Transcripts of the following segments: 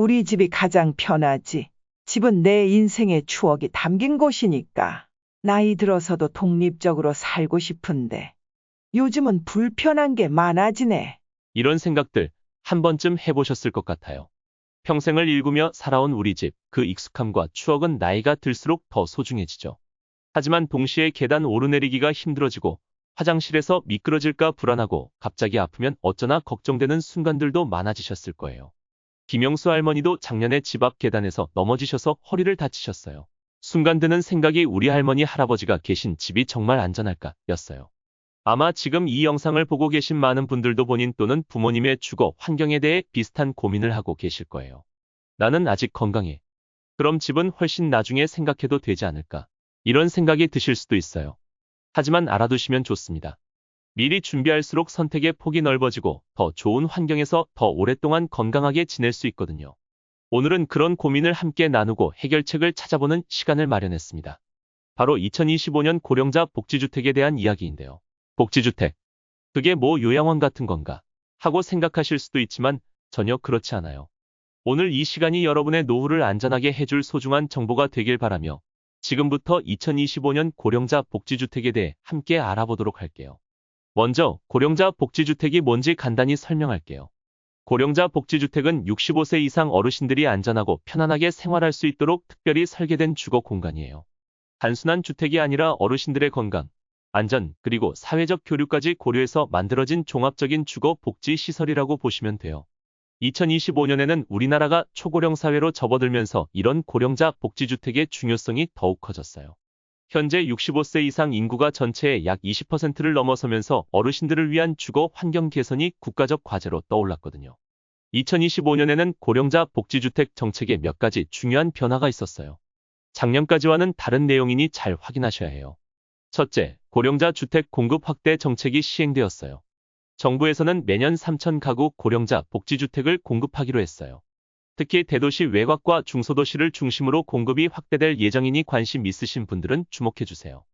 우리 집이 가장 편하지. 집은 내 인생의 추억이 담긴 곳이니까. 나이 들어서도 독립적으로 살고 싶은데 요즘은 불편한 게 많아지네. 이런 생각들 한 번쯤 해보셨을 것 같아요. 평생을 일구며 살아온 우리 집, 그 익숙함과 추억은 나이가 들수록 더 소중해지죠. 하지만 동시에 계단 오르내리기가 힘들어지고 화장실에서 미끄러질까 불안하고 갑자기 아프면 어쩌나 걱정되는 순간들도 많아지셨을 거예요. 김영수 할머니도 작년에 집 앞 계단에서 넘어지셔서 허리를 다치셨어요. 순간 드는 생각이 우리 할머니 할아버지가 계신 집이 정말 안전할까 였어요. 아마 지금 이 영상을 보고 계신 많은 분들도 본인 또는 부모님의 주거 환경에 대해 비슷한 고민을 하고 계실 거예요. 나는 아직 건강해. 그럼 집은 훨씬 나중에 생각해도 되지 않을까? 이런 생각이 드실 수도 있어요. 하지만 알아두시면 좋습니다. 미리 준비할수록 선택의 폭이 넓어지고 더 좋은 환경에서 더 오랫동안 건강하게 지낼 수 있거든요. 오늘은 그런 고민을 함께 나누고 해결책을 찾아보는 시간을 마련했습니다. 바로 2025년 고령자 복지주택에 대한 이야기인데요. 복지주택. 그게 뭐 요양원 같은 건가? 하고 생각하실 수도 있지만 전혀 그렇지 않아요. 오늘 이 시간이 여러분의 노후를 안전하게 해줄 소중한 정보가 되길 바라며 지금부터 2025년 고령자 복지주택에 대해 함께 알아보도록 할게요. 먼저 고령자 복지주택이 뭔지 간단히 설명할게요. 고령자 복지주택은 65세 이상 어르신들이 안전하고 편안하게 생활할 수 있도록 특별히 설계된 주거 공간이에요. 단순한 주택이 아니라 어르신들의 건강, 안전, 그리고 사회적 교류까지 고려해서 만들어진 종합적인 주거 복지 시설이라고 보시면 돼요. 2025년에는 우리나라가 초고령 사회로 접어들면서 이런 고령자 복지주택의 중요성이 더욱 커졌어요. 현재 65세 이상 인구가 전체의 약 20%를 넘어서면서 어르신들을 위한 주거 환경 개선이 국가적 과제로 떠올랐거든요. 2025년에는 고령자 복지주택 정책에 몇 가지 중요한 변화가 있었어요. 작년까지와는 다른 내용이니 잘 확인하셔야 해요. 첫째, 고령자 주택 공급 확대 정책이 시행되었어요. 정부에서는 매년 3천 가구 고령자 복지주택을 공급하기로 했어요. 특히 대도시 외곽과 중소도시를 중심으로 공급이 확대될 예정이니 관심 있으신 분들은 주목해주세요.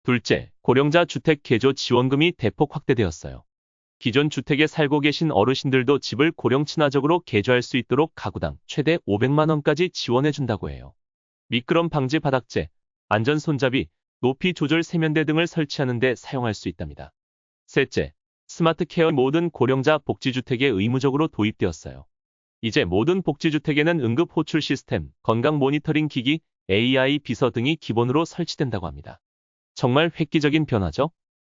둘째, 고령자 주택 개조 지원금이 대폭 확대되었어요. 기존 주택에 살고 계신 어르신들도 집을 고령 친화적으로 개조할 수 있도록 가구당 최대 500만 원까지 지원해준다고 해요. 미끄럼 방지 바닥재, 안전 손잡이, 높이 조절 세면대 등을 설치하는 데 사용할 수 있답니다. 셋째, 스마트 케어 모든 고령자 복지주택에 의무적으로 도입되었어요. 이제 모든 복지주택에는 응급 호출 시스템, 건강 모니터링 기기, AI 비서 등이 기본으로 설치된다고 합니다. 정말 획기적인 변화죠?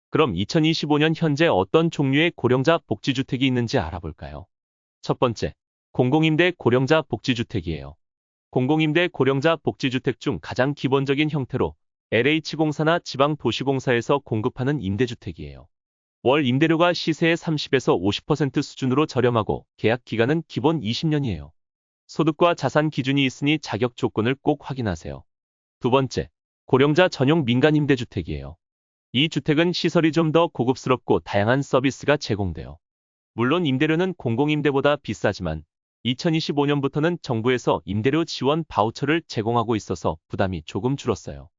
그럼 2025년 현재 어떤 종류의 고령자 복지주택이 있는지 알아볼까요? 첫 번째, 공공임대 고령자 복지주택이에요. 공공임대 고령자 복지주택 중 가장 기본적인 형태로 LH공사나 지방도시공사에서 공급하는 임대주택이에요. 월 임대료가 시세의 30에서 50% 수준으로 저렴하고 계약 기간은 기본 20년이에요. 소득과 자산 기준이 있으니 자격 조건을 꼭 확인하세요. 두 번째, 고령자 전용 민간 임대주택이에요. 이 주택은 시설이 좀 더 고급스럽고 다양한 서비스가 제공돼요. 물론 임대료는 공공임대보다 비싸지만 2025년부터는 정부에서 임대료 지원 바우처를 제공하고 있어서 부담이 조금 줄었어요.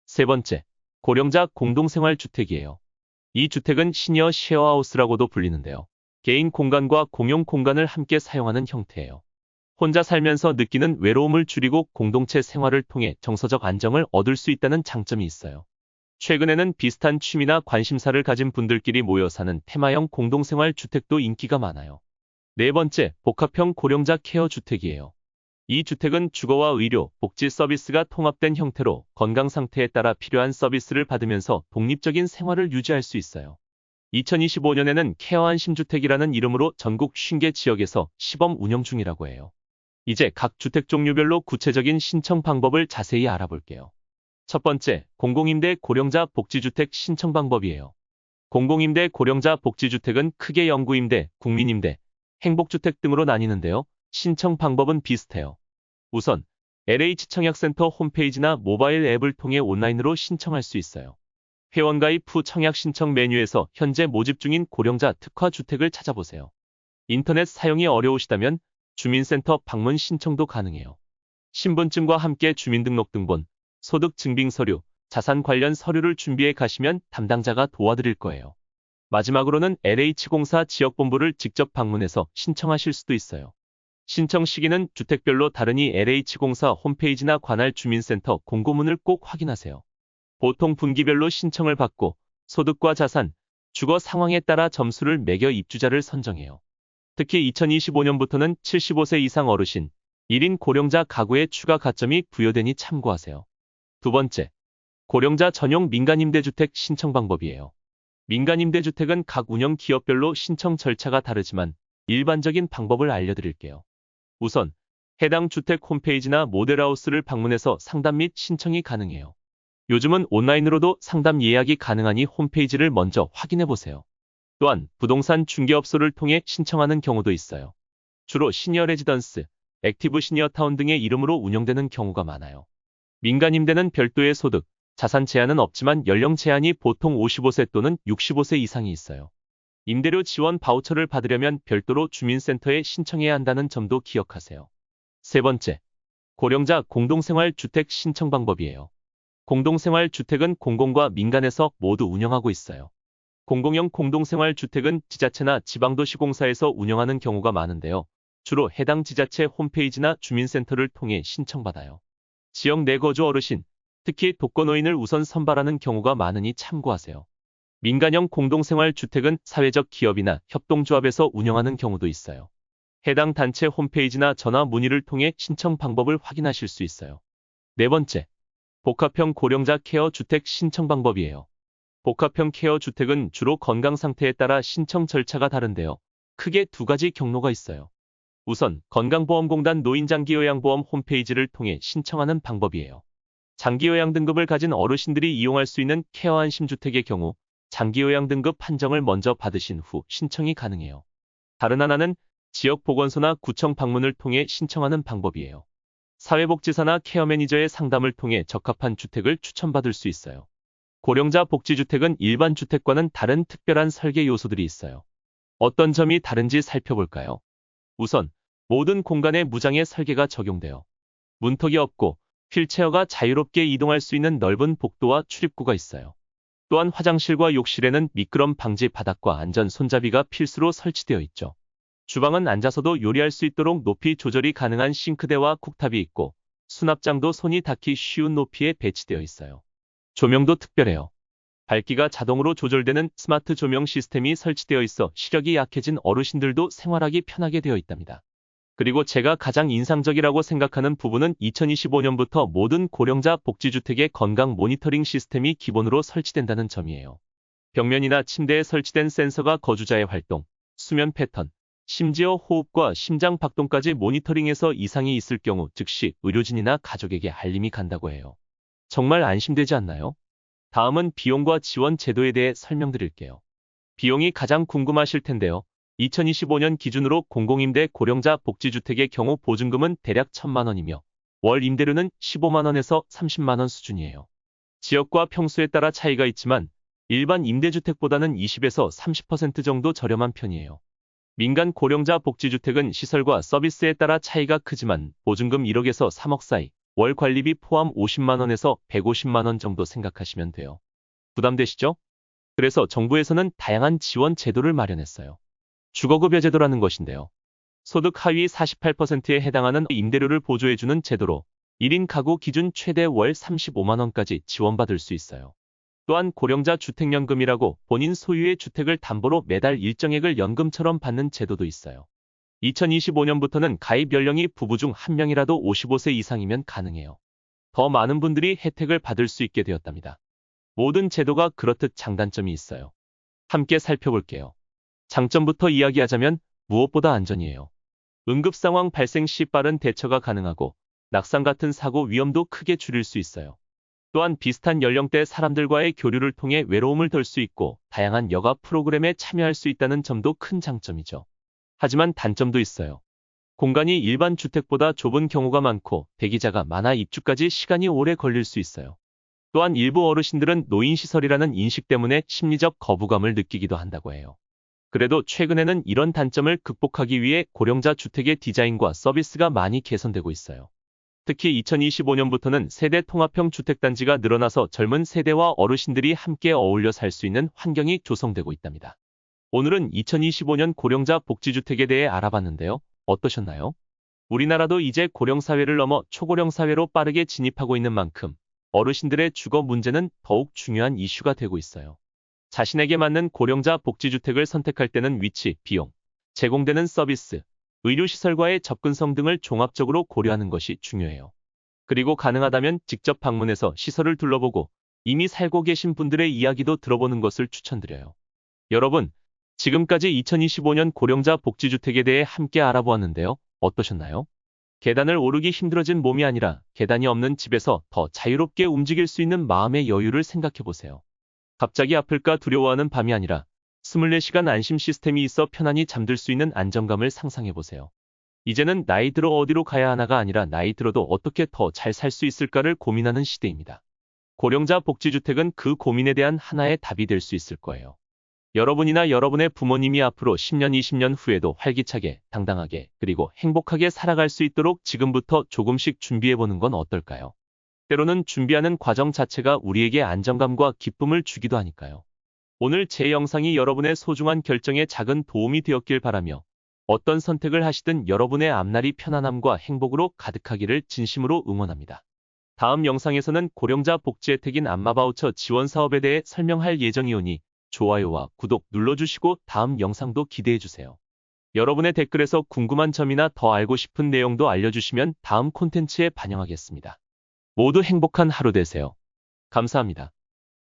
세 번째, 고령자 공동생활주택이에요. 이 주택은 시니어 쉐어하우스라고도 불리는데요. 개인 공간과 공용 공간을 함께 사용하는 형태예요. 혼자 살면서 느끼는 외로움을 줄이고 공동체 생활을 통해 정서적 안정을 얻을 수 있다는 장점이 있어요. 최근에는 비슷한 취미나 관심사를 가진 분들끼리 모여 사는 테마형 공동생활 주택도 인기가 많아요. 네 번째, 복합형 고령자 케어 주택이에요. 이 주택은 주거와 의료, 복지 서비스가 통합된 형태로 건강 상태에 따라 필요한 서비스를 받으면서 독립적인 생활을 유지할 수 있어요. 2025년에는 케어 안심주택이라는 이름으로 전국 50개 지역에서 시범 운영 중이라고 해요. 이제 각 주택 종류별로 구체적인 신청 방법을 자세히 알아볼게요. 첫 번째, 공공임대 고령자 복지주택 신청 방법이에요. 공공임대 고령자 복지주택은 크게 영구임대, 국민임대, 행복주택 등으로 나뉘는데요. 신청 방법은 비슷해요. 우선 LH청약센터 홈페이지나 모바일 앱을 통해 온라인으로 신청할 수 있어요. 회원가입 후 청약 신청 메뉴에서 현재 모집 중인 고령자 특화 주택을 찾아보세요. 인터넷 사용이 어려우시다면 주민센터 방문 신청도 가능해요. 신분증과 함께 주민등록등본, 소득증빙서류, 자산 관련 서류를 준비해 가시면 담당자가 도와드릴 거예요. 마지막으로는 LH공사 지역본부를 직접 방문해서 신청하실 수도 있어요. 신청 시기는 주택별로 다르니 LH공사 홈페이지나 관할 주민센터 공고문을 꼭 확인하세요. 보통 분기별로 신청을 받고 소득과 자산, 주거 상황에 따라 점수를 매겨 입주자를 선정해요. 특히 2025년부터는 75세 이상 어르신, 1인 고령자 가구에 추가 가점이 부여되니 참고하세요. 두 번째, 고령자 전용 민간임대주택 신청 방법이에요. 민간임대주택은 각 운영 기업별로 신청 절차가 다르지만 일반적인 방법을 알려드릴게요. 우선 해당 주택 홈페이지나 모델하우스를 방문해서 상담 및 신청이 가능해요. 요즘은 온라인으로도 상담 예약이 가능하니 홈페이지를 먼저 확인해 보세요. 또한 부동산 중개업소를 통해 신청하는 경우도 있어요. 주로 시니어 레지던스, 액티브 시니어타운 등의 이름으로 운영되는 경우가 많아요. 민간임대는 별도의 소득, 자산 제한은 없지만 연령 제한이 보통 55세 또는 65세 이상이 있어요. 임대료 지원 바우처를 받으려면 별도로 주민센터에 신청해야 한다는 점도 기억하세요. 세 번째, 고령자 공동생활 주택 신청 방법이에요. 공동생활 주택은 공공과 민간에서 모두 운영하고 있어요. 공공형 공동생활 주택은 지자체나 지방도시공사에서 운영하는 경우가 많은데요. 주로 해당 지자체 홈페이지나 주민센터를 통해 신청받아요. 지역 내 거주 어르신, 특히 독거노인을 우선 선발하는 경우가 많으니 참고하세요. 민간형 공동생활 주택은 사회적 기업이나 협동조합에서 운영하는 경우도 있어요. 해당 단체 홈페이지나 전화 문의를 통해 신청 방법을 확인하실 수 있어요. 네 번째, 복합형 고령자 케어 주택 신청 방법이에요. 복합형 케어 주택은 주로 건강 상태에 따라 신청 절차가 다른데요. 크게 두 가지 경로가 있어요. 우선 건강보험공단 노인장기요양보험 홈페이지를 통해 신청하는 방법이에요. 장기요양 등급을 가진 어르신들이 이용할 수 있는 케어 안심주택의 경우 장기요양 등급 판정을 먼저 받으신 후 신청이 가능해요. 다른 하나는 지역보건소나 구청 방문을 통해 신청하는 방법이에요. 사회복지사나 케어 매니저의 상담을 통해 적합한 주택을 추천받을 수 있어요. 고령자 복지주택은 일반 주택과는 다른 특별한 설계 요소들이 있어요. 어떤 점이 다른지 살펴볼까요? 우선 모든 공간에 무장의 설계가 적용돼요. 문턱이 없고 휠체어가 자유롭게 이동할 수 있는 넓은 복도와 출입구가 있어요. 또한 화장실과 욕실에는 미끄럼 방지 바닥과 안전 손잡이가 필수로 설치되어 있죠. 주방은 앉아서도 요리할 수 있도록 높이 조절이 가능한 싱크대와 쿡탑이 있고 수납장도 손이 닿기 쉬운 높이에 배치되어 있어요. 조명도 특별해요. 밝기가 자동으로 조절되는 스마트 조명 시스템이 설치되어 있어 시력이 약해진 어르신들도 생활하기 편하게 되어 있답니다. 그리고 제가 가장 인상적이라고 생각하는 부분은 2025년부터 모든 고령자 복지주택의 건강 모니터링 시스템이 기본으로 설치된다는 점이에요. 벽면이나 침대에 설치된 센서가 거주자의 활동, 수면 패턴, 심지어 호흡과 심장 박동까지 모니터링해서 이상이 있을 경우 즉시 의료진이나 가족에게 알림이 간다고 해요. 정말 안심되지 않나요? 다음은 비용과 지원 제도에 대해 설명드릴게요. 비용이 가장 궁금하실 텐데요. 2025년 기준으로 공공임대 고령자 복지주택의 경우 보증금은 대략 1,000만 원이며 월 임대료는 15만 원에서 30만 원 수준이에요. 지역과 평수에 따라 차이가 있지만 일반 임대주택보다는 20에서 30% 정도 저렴한 편이에요. 민간 고령자 복지주택은 시설과 서비스에 따라 차이가 크지만 보증금 1억에서 3억 사이, 월 관리비 포함 50만 원에서 150만 원 정도 생각하시면 돼요. 부담되시죠? 그래서 정부에서는 다양한 지원 제도를 마련했어요. 주거급여 제도라는 것인데요. 소득 하위 48%에 해당하는 임대료를 보조해주는 제도로 1인 가구 기준 최대 월 35만 원까지 지원받을 수 있어요. 또한 고령자 주택연금이라고 본인 소유의 주택을 담보로 매달 일정액을 연금처럼 받는 제도도 있어요. 2025년부터는 가입 연령이 부부 중 한 명이라도 55세 이상이면 가능해요. 더 많은 분들이 혜택을 받을 수 있게 되었답니다. 모든 제도가 그렇듯 장단점이 있어요. 함께 살펴볼게요. 장점부터 이야기하자면 무엇보다 안전이에요. 응급 상황 발생 시 빠른 대처가 가능하고 낙상 같은 사고 위험도 크게 줄일 수 있어요. 또한 비슷한 연령대 사람들과의 교류를 통해 외로움을 덜 수 있고 다양한 여가 프로그램에 참여할 수 있다는 점도 큰 장점이죠. 하지만 단점도 있어요. 공간이 일반 주택보다 좁은 경우가 많고 대기자가 많아 입주까지 시간이 오래 걸릴 수 있어요. 또한 일부 어르신들은 노인시설이라는 인식 때문에 심리적 거부감을 느끼기도 한다고 해요. 그래도 최근에는 이런 단점을 극복하기 위해 고령자 주택의 디자인과 서비스가 많이 개선되고 있어요. 특히 2025년부터는 세대 통합형 주택단지가 늘어나서 젊은 세대와 어르신들이 함께 어울려 살 수 있는 환경이 조성되고 있답니다. 오늘은 2025년 고령자 복지주택에 대해 알아봤는데요. 어떠셨나요? 우리나라도 이제 고령사회를 넘어 초고령사회로 빠르게 진입하고 있는 만큼 어르신들의 주거 문제는 더욱 중요한 이슈가 되고 있어요. 자신에게 맞는 고령자 복지주택을 선택할 때는 위치, 비용, 제공되는 서비스, 의료시설과의 접근성 등을 종합적으로 고려하는 것이 중요해요. 그리고 가능하다면 직접 방문해서 시설을 둘러보고 이미 살고 계신 분들의 이야기도 들어보는 것을 추천드려요. 여러분, 지금까지 2025년 고령자 복지주택에 대해 함께 알아보았는데요. 어떠셨나요? 계단을 오르기 힘들어진 몸이 아니라 계단이 없는 집에서 더 자유롭게 움직일 수 있는 마음의 여유를 생각해 보세요. 갑자기 아플까 두려워하는 밤이 아니라 24시간 안심 시스템이 있어 편안히 잠들 수 있는 안정감을 상상해 보세요. 이제는 나이 들어 어디로 가야 하나가 아니라 나이 들어도 어떻게 더 잘 살 수 있을까를 고민하는 시대입니다. 고령자 복지주택은 그 고민에 대한 하나의 답이 될 수 있을 거예요. 여러분이나 여러분의 부모님이 앞으로 10년, 20년 후에도 활기차게, 당당하게, 그리고 행복하게 살아갈 수 있도록 지금부터 조금씩 준비해보는 건 어떨까요? 때로는 준비하는 과정 자체가 우리에게 안정감과 기쁨을 주기도 하니까요. 오늘 제 영상이 여러분의 소중한 결정에 작은 도움이 되었길 바라며 어떤 선택을 하시든 여러분의 앞날이 편안함과 행복으로 가득하기를 진심으로 응원합니다. 다음 영상에서는 고령자 복지 혜택인 안마바우처 지원 사업에 대해 설명할 예정이오니 좋아요와 구독 눌러주시고 다음 영상도 기대해주세요. 여러분의 댓글에서 궁금한 점이나 더 알고 싶은 내용도 알려주시면 다음 콘텐츠에 반영하겠습니다. 모두 행복한 하루 되세요. 감사합니다.